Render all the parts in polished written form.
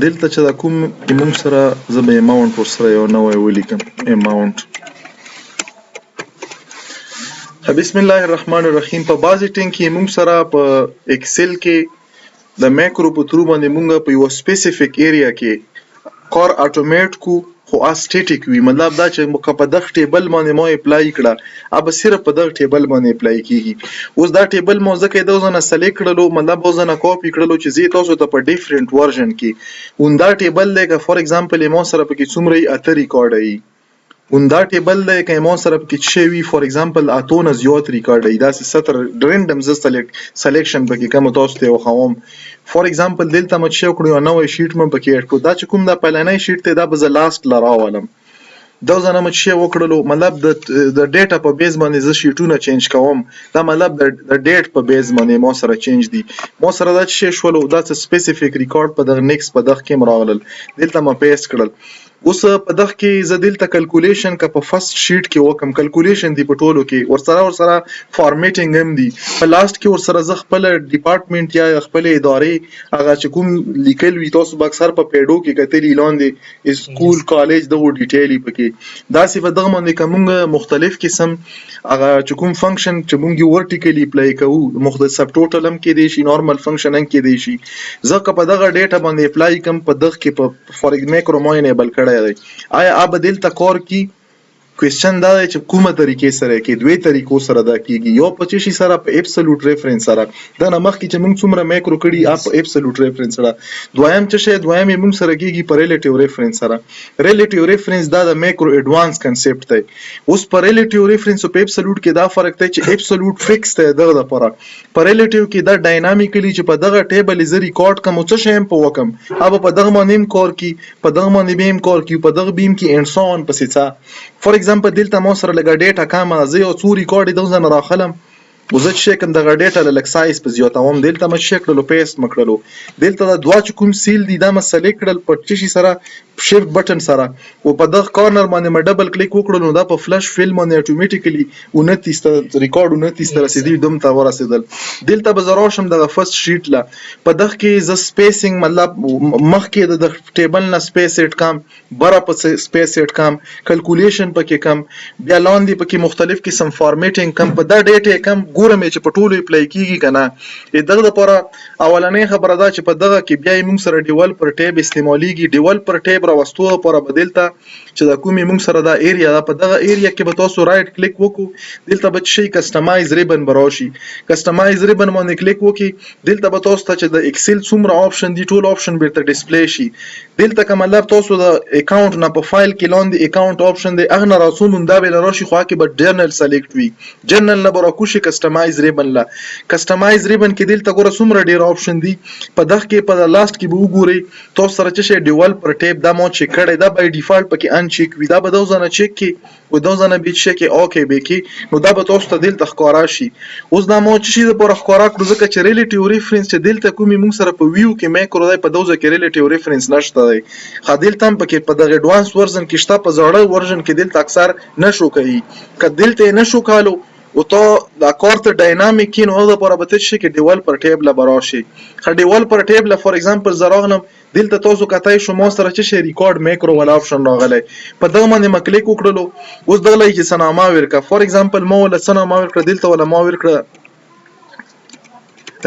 دلته چې دا کوم موږ سره زه به اماونټ ورسره یو نوی ولیکم اماونټ. بسم الله الرحمن الرحیم. په بعضې ټینګ کې موږ سره په اکسل کې د میکرو په ترو باندې موږ په یو سپیسیفیک ایریا کې کار اټومیټ کو خو اسټیټیک وي. مطلب دا چې په دغه ټیبل باندې ما اپلای کړه اب صرف په دغه ټیبل باندې اپلای کیږي. اوس دا ټیبل مو ځکه د ځنه سلیکټ کړلو مطلب ځنه کاپی کړلو چې زه تاسو ته په ډیفرنٹ ورژن کې وندا ټیبل لکه فور ایگزامپل مو سره په کې څومره اته ریکارډ ای وندا ټیبل لکه مو سره په کې شوی فور ایگزامپل اتونه زیات ریکارډ ای دا 70 رینډم ز سلیکشن په کې کوم تاسو ته وخوم. فور ایگزامپل دلته مچ شو کړو نو شیټ مې پکې اډ کو دا چې کوم دا پلانای شیټ ته دا به لاست لراولم دا ځنه مچ شو وکړلو مطلب د ډیټا په بیس باندې ز شیټونه چینج کوم دا مطلب د ډیټ په بیس باندې مو سره چینج دي مو سره دا چې شولو دا سپیسیفیک ریکارډ په دغه نیکس په دغه کې مراغلل دلته ما پیست کړل. اوس په دغه کې زه دلته کلکولیشن کا په فرست شیټ کې وکم کلکولیشن دی په ټولو کې ورسره فارمیټینګ هم دی په لاست کې ورسره ز خپل ډپارټمنټ یا خپل ادارې هغه چې کوم لیکل وی تاسو به اکثر په پیډو کې کتلی لاندې سکول کالج دغه ډیټیلې پکې دا سی په دغه باندې کومه مختلف قسم هغه چې کوم فنکشن چې موږ ورټیکلی اپلای کوو مختلف سب ټوټل هم کې دی شي نارمل فنکشن هم کې دی شي ځکه په دغه ډیټا باندې اپلای کوم په دغه کې په فور میکرو ما انیبل کړی دی. آیا اب دلته کار کی کوېسچن دا دی چې کومه طریقې سره کې دوی طریقو سره دا کیږي یو په چی سره په ابسولوټ ریفرنس سره دا نه مخکې چې موږ څومره میکرو کړي اپ ابسولوټ ریفرنس سره دویم چې شی دویم موږ سره کیږي په ریلیټیو ریفرنس سره. ریلیټیو ریفرنس دا د میکرو ایڈوانس کنسپټ دی. اوس په ریلیټیو ریفرنس او په ابسولوټ کې دا فرق دی چې ابسولوټ فکس دی دغه لپاره په ریلیټیو کې دا ډاینامیکلی چې په دغه ټیبل ز ریکارډ کوم څه شی په وکم اب په دغه باندې کار کی په دغه باندې بیم کار کی په دغه بیم کې انسان پسې څه فور ایگزامپل دلته مو سره لګا ډیټا کامه زه یو څو ریکارډ د ځنه راخلم وزه چې کوم دغه ډیټا لک سایز په زیاتوم دلته مې چک کړلو پیست مکړلو دلته دا دوا چې کوم سیل دي دا مې سلیکټ کړل په چی سره شیفټ بٹن سره او په دغه کارنر باندې مې ډبل کلیک وکړل نو دا په فلش فیلم باندې اتوماتیکلی 29 ریکارډ 29 تر رسیدي دوم ته ورسېدل. دلته به زرا شم دغه فرست شیټ لا په دغه کې ز سپیسینګ مطلب مخکې د ټیبل نه سپیس اټ کم برا په سپیس اټ کم کلکولیشن پکې کم بیا لاندې پکې مختلف قسم فارمیټینګ کم په دا ډیټا کم ګورم چې په ټولو اپلای کیږي کنه دغه لپاره اولنې خبره دا چې په دغه کې بیا موږ سره ډیولپر ټیب استعماليږي ډیولپر ټیب راوستو لپاره بدلته چې دا کومې موږ سره دا ایریا دا په دغه ایریا کې به تاسو رائټ کلیک وکړو دلته به شي کسٹمایز ریبن براشي کسٹمایز ریبن باندې کلیک وکړي دلته به تاسو ته چې د ایکسل څومره آپشن دي ټول آپشن بیرته ډیسپلی شي دلته کوم مطلب تاسو د اکاونټ نه په فایل کې لاندې اکاونټ آپشن دی اغه نه راسوم دا به راشي خو کې به جرنل سلیکټ وي جرنل نه براکوشي کسٹمایز ریبن لا کسٹمایز ریبن کې دلته ګوره څومره ډیر آپشن دي په دغه کې په لاست کې به وګورئ تاسو سره چې ډیولپر ټیب دا مو چک کړی دا بای ډیفالت پکې ان چک وي دا به دوزنه چک کی و دوزنه به چک کی اوکې به کی نو دا به تاسو ته دلته ښکارا شي. اوس دا مو چې د پر ښکارا کړو ځکه چې ریلیټیو ریفرنس چې دلته کومې موږ سره په ویو کې میکرو دی په دوزه کې ریلیټیو ریفرنس نشته دی خادل تم پکې په دغه ایڈوانس ورژن کې شته په زړه ورژن کې دلته اکثر نشو کوي کدلته نشو کالو او ته دا کارت ډاینامیک کین او د پوره بته شي کې ډیولپر ټیب لا براشي خ ډیولپر ټیب لا فور ایگزامپل زراغنم دلته تاسو کتای شو مو سره چې ریکارډ میکرو ول آپشن راغلی په دغه باندې مکلیک وکړلو اوس دغه لای چې سنامه ورکا فور ایگزامپل مو ول سنامه ورکړه دلته ول ما ورکړه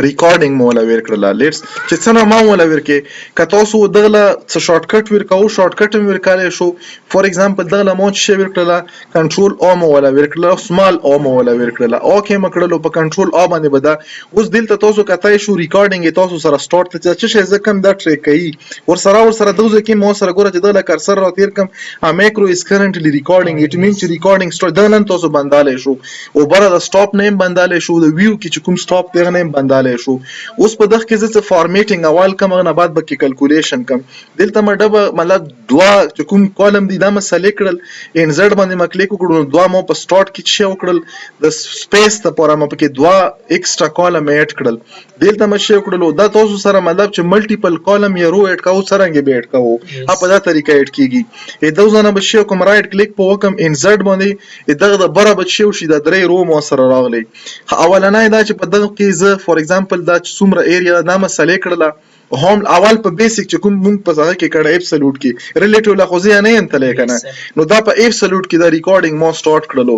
ریکارډینګ مولا ورکړل لیټس چې څنګه ما مولا ورکې ک تاسو دغه څه شارټ کټ ورکاو شارټ کټ ورکاله شو فور ایگزامپل دغه مو چې ورکړل کنټرول او مولا ورکړل سمال او مولا ورکړل اوکې مکړلو په کنټرول او باندې بدا اوس دلته تاسو کتای شو ریکارډینګ تاسو سره سٹارټ ته چې څه کم دا ټریک کوي ور سره دغه کې مو سره ګوره چې دغه کرسر را تیر کم میکرو از کرنټلی ریکارډینګ اټ مین چې ریکارډینګ سٹارټ دنن تاسو بنداله شو او بره د سټاپ نیم بنداله شو د ویو کې چې کوم سټاپ پیغه نیم بنداله شو اوس په دغه کې زه فارمیټینګ اول کوم نه بعد به کې کلکولیشن کوم دلته مډه مطلب دوا چې کوم کالم دی دا مسلې کړل ان زد باندې مکلیک وکړو دوا مو په سٹارټ کې چې وکړل د سپیس ته پوره مو پکې دوا ایکسترا کالم اډ کړل دلته مې چې وکړل دا تاسو سره مطلب چې ملټیپل کالم یا رو اډ کاو سرهنګ به اډ کاو په دا طریقه اډ کیږي دا ځنه به چې کوم رائټ کلیک په وکم ان زد باندې دغه د بره بچو شي د درې رو مو سره راغلي اولنۍ دا چې په دغه کې زه فور ایگزامپل دا څومره ایریا دا مسلې کړله هم اول په بیسیک چې کوم مونږ په ځای کې کړه ابسولوټ کې ریلیټیو لا خو نه یم تللی کنه نو دا په ابسولوټ کې دا ریکارډینګ ما سٹارټ کړلو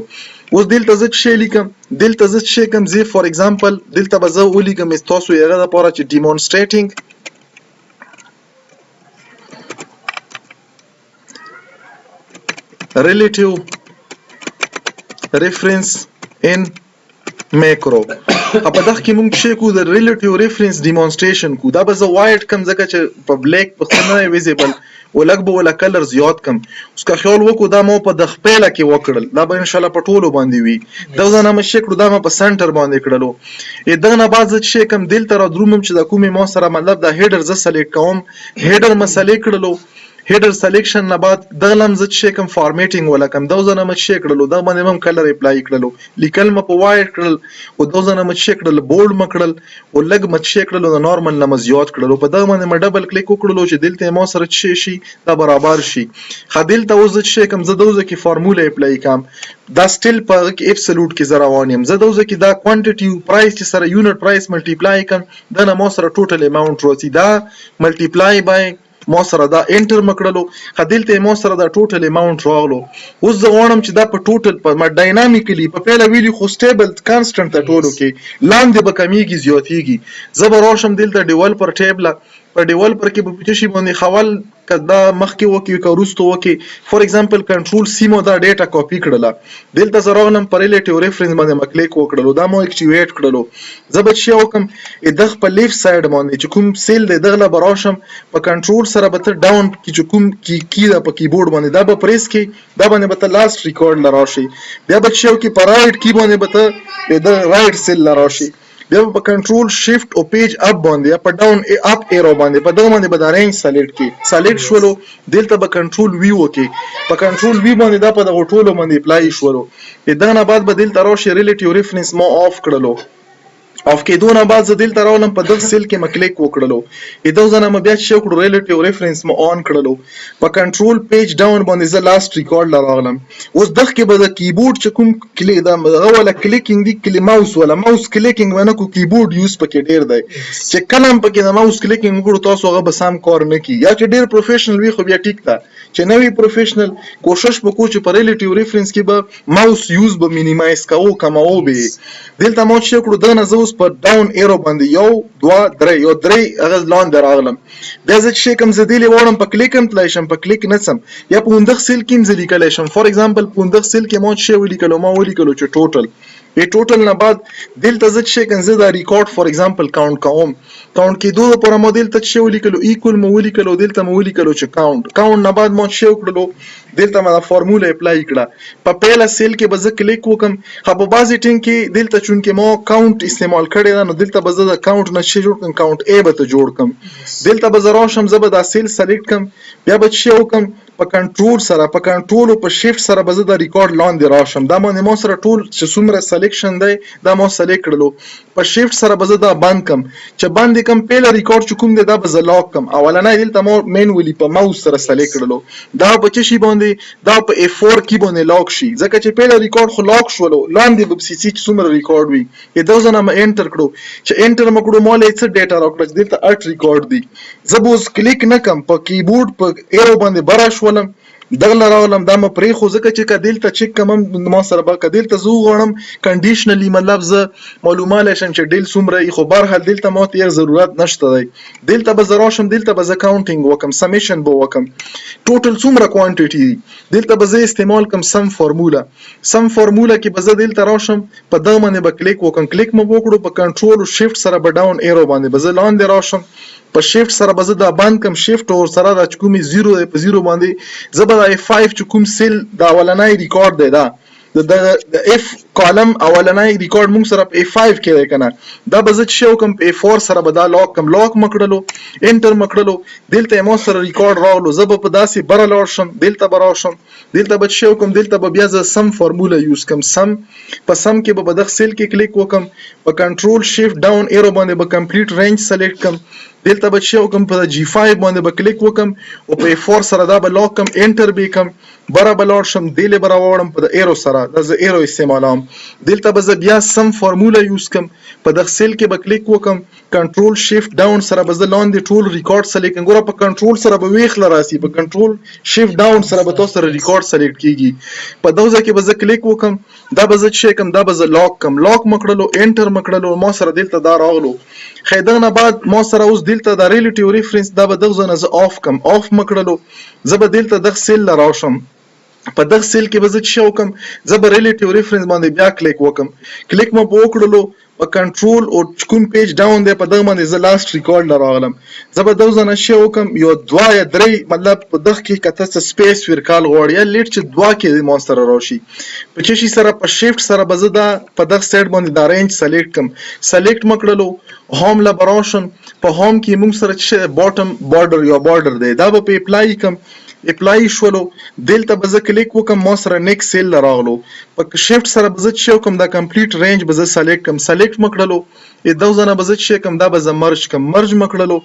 اوس دلته زه شی لیکم دلته زه شی کوم زی فور ایگزامپل دلته به زه ولیکم تاسو یې غواړم لپاره چې ډیمونستریټینګ relative reference in macro په دغه کې موږ شي کو د relative reference demonstration کو دا به زه وایډ کم ځکه چې په بلیک په نه ویزیبل ولګ به ولا کلر زیات کم اوس که خیال وکړو دا مو په د خپل کې وکړل دا به ان شاء الله په ټولو باندې وي دا ځنه مې شي کړو دا مې په سنټر باندې کړلو دا نه بعد ځکه شي کم دل تر درومم چې دا کومې مو سره مطلب دا هیډر ز سلیکټ کوم هیډر مسلې کړلو هیډر سلیکشن نه بعد د لمز چې کوم فارمیټینګ ولا کوم دا ځنه مې شي کړلو دا باندې هم کلر اپلای کړلو لیکل م په وایډ کړل او دا ځنه مې شي کړل بولډ مکړل او لګ مې شي کړلو د نورمال نه زیات کړلو په دا باندې مې ډبل کلیک وکړلو چې دلته مو سره شي دا برابر شي خدل ته وز چې کوم زه دوزه کې فارموله اپلای کوم دا سټیل په ابسولوټ کې زراوانیم زه دوزه کې دا کوانټیټي پرایس چې سره یونټ پرایس ملټیپلای کوم دا نه مو سره ټوټل اماونت راځي دا ملټیپلای بای مو سره دا انټر مکړلو خدلته مو سره دا ټوټل اماونت راغلو اوس زه غواړم چې دا په ټوټل په ډاینامیکلی په پیله ویلی خو سټیبل کانسټنټ ته ټولو کې لاندې به کمیږي زیاتیږي زه به راشم دلته ډیولپر ټیبل په ډیولپر کې په پچشي باندې خول کدا مخکې وکی که وروسته وکی فور ایگزامپل کنټرول سی مو دا ډیټا کاپی کړله دلته زه راغلم په ریلیټیو ریفرنس باندې مې کلیک وکړلو دا مو اکټیویټ کړلو زه به چې وکم دغه په لیفت ساید باندې چې کوم سیل دی دغه به راشم په کنټرول سره به ته ډاون کې چې کوم کی دا په کیبورډ باندې دا به پریس کې دا باندې به ته لاست ریکارډ لراشي بیا به چې وکي په رائټ کی باندې به ته د رائټ سیل لراشي بیا په کنټرول شیفټ او پیج اپ باندې په ډاون اپ ایرو باندې په دغه باندې به دا رینج سلیکټ کی سلیکټ شولو دلته به کنټرول وی وکي په کنټرول وی باندې دا په دغه ټولو باندې اپلای شولو دا نه بعد به دلته راشي ریلیټیو ریفرنس مو اف کړلو اف کې دونه بعد زه دلته راولم په دغه سیل کې مې کلیک وکړلو دا ځنه مې بیا چې کړو ریلیټیو ریفرنس مو آن کړلو په کنټرول پیج ډاون باندې زه لاست ریکارډ لراغلم اوس دغه کې به د کیبورډ چې کوم کلیک دا ولا کلیکینګ دی کلی ماوس ولا ماوس کلیکینګ باندې کو کیبورډ یوز پکې ډیر دی چې کلم پکې د ماوس کلیکینګ وکړو تاسو هغه به سم کار نه کی یا چې ډیر پروفیشنل وي خو بیا ټیک ده چې نوې پروفیشنل کوشش وکړو چې په ریلیټیو ریفرنس کې به ماوس یوز به مینیمایز کوو کماو به دلته مو چې کړو دا نه زه اوس په ډاون ایرو باندې یو دوه درې یو درې هغه لاندې راغلم بیا زه چې کوم زه دلې وړم په کلیک هم تلای شم په کلیک نڅم یا په اندغه سیل کې زه لیکلی شم فور ایگزامپل په اندغه سیل کې مو چې ولیکلو ما ولیکلو چې ټوټل ټوټل نه بعد دلته زه چې کوم زه دا ریکارډ فور ایگزامپل کاونټ کوم کاونټ کې دوه پر مو دلته چې ولیکلو ایکوال مو ولیکلو دلته مو ولیکلو چې کاونټ نه بعد مو چې وکړلو دلته ما فارموله اپلای کړه په پیله سیل کې به زه کلیک وکم خو په بازي ټینګ کې دلته چون کې مو کاونټ استعمال کړی دا نو دلته به زه د کاونټ نه شي جوړ کم کاونټ ای به ته جوړ کم دلته به زه راشم زه به دا سیل سلیکټ کم بیا به چې وکم په کنټرول سره په کنټرول او په شیفټ سره به زه د ریکارډ لاندې راشم دا باندې مو سره ټول چې څومره سلیکشن دی دا مو سلیکټ کړلو په شیفټ سره به زه دا بند کم چې بند کم پیله ریکارډ چې کوم دی دا به زه لاک کم اولنۍ دلته مو مینولی په ماوس سره سلیکټ کړلو دا په چې شي باندې دا په F4 کې باندې لاک شي ځکه چې پیله ریکارډ خو لاک شولو لاندې به سی سی څومره ریکارډ وي دا ځنه ما انټر کړو چې انټر مکړو مول څه ډیټا راکړه دلته 8 ریکارډ دی زه به اوس کلیک نکم په کیبورډ په ایرو باندې براش ولم دغه راولم دا م پرې خو ځکه چې کدلته چک کوم ما سره به کدلته زو غړم کنډیشنلی مطلب ز معلومات لشم چې ډیل سومره خو بهر حال دلته مو ته ضرورت نشته دی دلته به زراشم دلته به ز کاونټینګ وکم سمیشن به وکم ټوټل سومره کوانټیټي دلته به ز استعمال کوم سم فارمولا کې به ز دلته راشم په دغه باندې به کلیک وکم کلیک مو وکړو په کنټرول او شیفټ سره به ډاون ایرو باندې به ز لاندې راشم په شیفټ سره به زه دا بند کم شیفټ او سره د کومې 0 په 0 باندې زه به د F5 چې کوم سیل دا اولنۍ ریکارډ دی دا د F کالم اولنۍ ریکارډ موږ سره په F5 کې دی کنه دا به زه چې کوم په F4 سره به دا لاک مکړلو انټر مکړلو دلته مو سره ریکارډ راغلو زه به په داسې بره لاړ شم دلته به راشم دلته به چې کوم دلته به بیا زه سم فارموله یوز کوم سم په سم کې به دغه سیل کې کلیک وکم په کنټرول شیفټ ډاون ایرو باندې به کمپلیټ رینج سلیکټ کم دلته به چې وکم په G5 باندې به کلیک وکم او په F4 سره دا به لاک کم انټر به کم بره به لاړ شم دلې به راوړم په ایرو سره دا زه ایرو استعمالوم راغلم دلته به زه بیا سم فارمولا یوز کم په دغه سیل کې به کلیک وکم کنټرول شیفت ډاون سره به زه لاندې ټول ریکارډ سلیکټ کړم ګوره په کنټرول سره به ویخله راسي په کنټرول شیفت ډاون سره به تاسو سره ریکارډ سلیکټ کیږي په دغه ځای کې به زه کلیک وکم دا به زه چې کوم دا به زه لاک کم لاک مکړلو انټر مکړلو ما سره دلته دا راغلو خو دغه نه بعد ما سره اوس دلته دا ریلیټیو ریفرنس دا به دغه نه زه آف کم آف مکړلو زه به دلته دغه سیل له راشم په دغه سیل کې به زه چې وکم زه به ریلیټیو ریفرنس باندې بیا کلیک وکم کلیک مو وکړلو په کنټرول او کوم پیج ډاون دی په دغه باندې زه لاست ریکارډ له راغلم زه به دغه نه چې وکم یو دوه یا درې مطلب په دغه کې کته څه سپیس ورکال غواړي یا لیټ چې دوه کې ما سره راشي په چې شي سره په شیفت سره به زه دا په دغه سایډ باندې دا رینج سلیکټ کم سلیکټ مکړلو هوم له براشم په هوم کې موږ سره چې باټم بارډر یا بارډر دی دا به په اپلای کم اپلای شولو دلته به زه کلیک وکم ما سره نیکسټ سیل راغلو په شیفت سره به زه چې کوم دا کمپلیټ رینج به زه سلیکټ کم سلیکټ مکړلو دا ځنه به زه چې کوم دا به زه مرج کم مرج مکړلو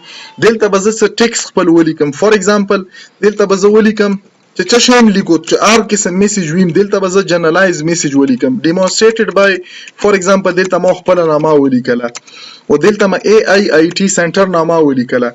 دلته به زه ټیکس خپل ولیکم فور ایگزامپل دلته به زه ولیکم چې څه شی لیکو چې ار قسم میسج ویم دلته به زه جنرالایز میسج ولیکم ډیمونستریټډ بای فور ایگزامپل دلته ما خپل نامه ولیکله او دلته ما ای آی آی ټی سنټر نامه ولیکله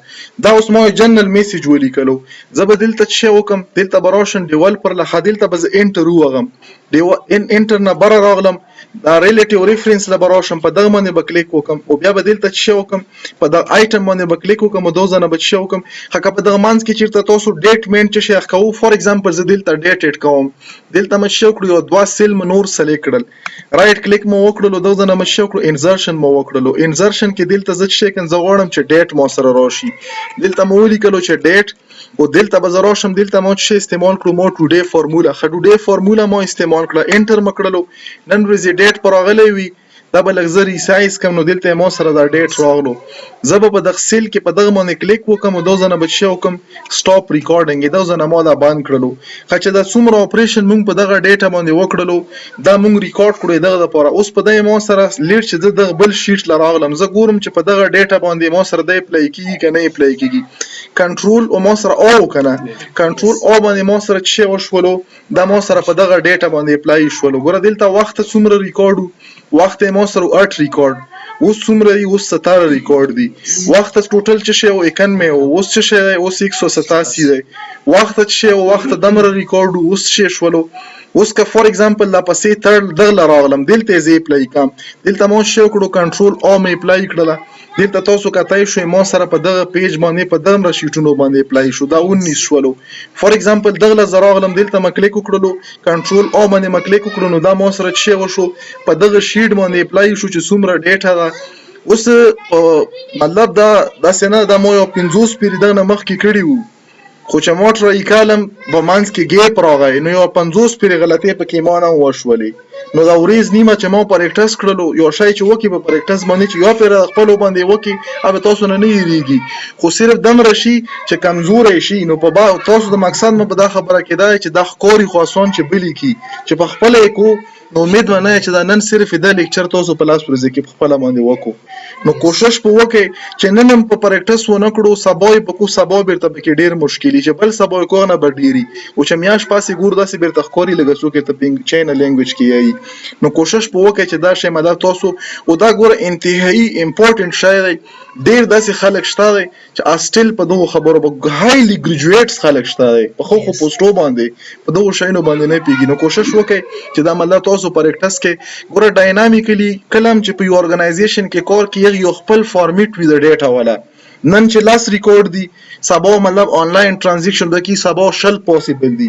دا اوس ما جنرال میسج ولیکلو زه به دلته چې وکم دلته براشن ډیولپر له دلته به زه انټر وغم انټر نه بره راغلم دا ریلیټیو ریفرنس له براشم په دغه باندې به کلیک وکم او بیا به دلته چې وکم په دغه آیټم باندې به کلیک وکم او دوزنه به چې وکم حق په دغه مانس کې چیرته تاسو ډیټ مین چې شیخ کوو فور ایگزامپل زه دلته ډیټ اډ کوم دلته مې شو کړو یو دوا سیل منور سلیکټ کړل رائټ کلیک مو وکړلو دوزنه مې شو کړو انزرشن مو وکړلو انزرشن کې دلته زه چې کن زه غواړم چې ډیټ مو سره راشي دلته مو ولیکلو چې ډیټ او دلته به زه راشم دلته مو چې استعمال کړو مو ټوډے فارمولا ټوډے فارمولا مو استعمال کړه انټر مکړلو نن ورځې ډیټ پر راغلی وي دا به لګزري سایز کم نو دلته مو سره دا ډیټ راغلو زه به په دغه سیل کې په دغه باندې کلیک وکم او دوزنه به چې وکم سټاپ ریکارډینګ دوزنه مو دا باند کړلو چې دا څومره اپریشن موږ په دغه ډیټا باندې وکړلو دا موږ ریکارډ کړو دغه لپاره اوس په دغه مو سره لیټ چې دغه بل شیټ لراغلم زه ګورم چې په دغه ډیټا باندې مو سره د اپلای کیږي کنه اپلای کیږي کنټرول او مو سره او کنه کنټرول او باندې مو سره چې وشولو دا مو سره په دغه ډیټا باندې اپلای شولو ګوره دلته وخت څومره ریکارډ وخت مو سره 8 ریکارډ اوس څومره دی اوس 17 ریکارډ دی وخت ټوټل چې شی او 91 اوس چې شی اوس 187 دی وخت چې شی او وخت دمر ریکارډ اوس شی شولو اوس که فور ایگزامپل لا پسې تر دغه راغلم دلته زی اپلای کم دلته مو شی کړو کنټرول او مې اپلای کړله دلته تاسو کتای شو مو سره په دغه پیج باندې په دغه شیټونو باندې اپلای شو دا 19 شولو فور ایگزامپل دغه زراغلم دلته ما کلیک وکړلو کنټرول او باندې ما کلیک وکړو نو دا مو سره شی وشو په دغه شیټ باندې اپلای شو چې څومره ډیټا ده اوس مطلب دا سینه دا مو یو 50 پیری دغه مخ کې کړی وو خو چې موټر یې کالم په منځ کې ګیپ راغی نو یو 50 پیری غلطي پکې ما نه وشولې نو دا ورځ نیمه چې ما پریکټس کړلو یو شای چې وکی په پریکټس باندې چې یو پیر خپل باندې وکی اوب تاسو نه یریږي خو صرف دم رشي چې کمزور شي نو په تاسو د مقصد مې په دا خبره کېدای چې د خوري خاصون چې بلی کی چې په خپل کو نو امید ونه چې دا نن صرف د لیکچر تاسو په لاس پرځ کې خپل باندې وکړو نو کوشش په وکړئ چې نن هم په پریکټس ونه کړو سبا په کو سبا بیرته کې ډیر مشکلی چې بل سبا کو نه بډيري او چې میاش پاسې ګور داسې بیرته خوري لګسو کې ته پینګ چاینا لینګویج کې نو کوشش په وکړئ چې دا شی مدار تاسو او دا ګور انتهایی امپورټنت شی دی ډیر داسې خلک شته چې استل په دغه خبرو په هایلی ګریجویټس خلک شته په خو پوسټو باندې په دغه شینو باندې نه پیږي نو کوشش وکړئ چې دا مله تاسو پریکټس کې ګور ډاینامیکلی کلم چې په یو ارګنایزیشن کې کار کې یو خپل فارمیټ وی د ډیټا والا نن چې لاس ریکارډ دی سبا مطلب آنلاین ټرانزیکشن د کی سبا شل پوسیبل دی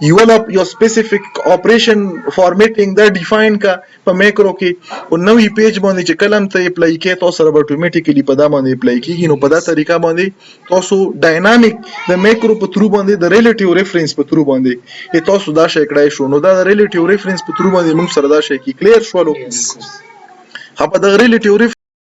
یو سپیسیفیک اپریشن فارمیټینګ دا ډیفاین کا په میکرو کې او نوې پیج باندې چې کلم ته اپلای کې تاسو سره اتوماتیکلی په دا باندې اپلای کیږي نو په دا طریقه باندې تاسو ډاینامیک د میکرو په ترو باندې د ریلیټیو ریفرنس په ترو باندې تاسو دا شی کړای شو نو دا د ریلیټیو ریفرنس په ترو باندې موږ سره دا شی کې کلیر شولو په د ریلیټیو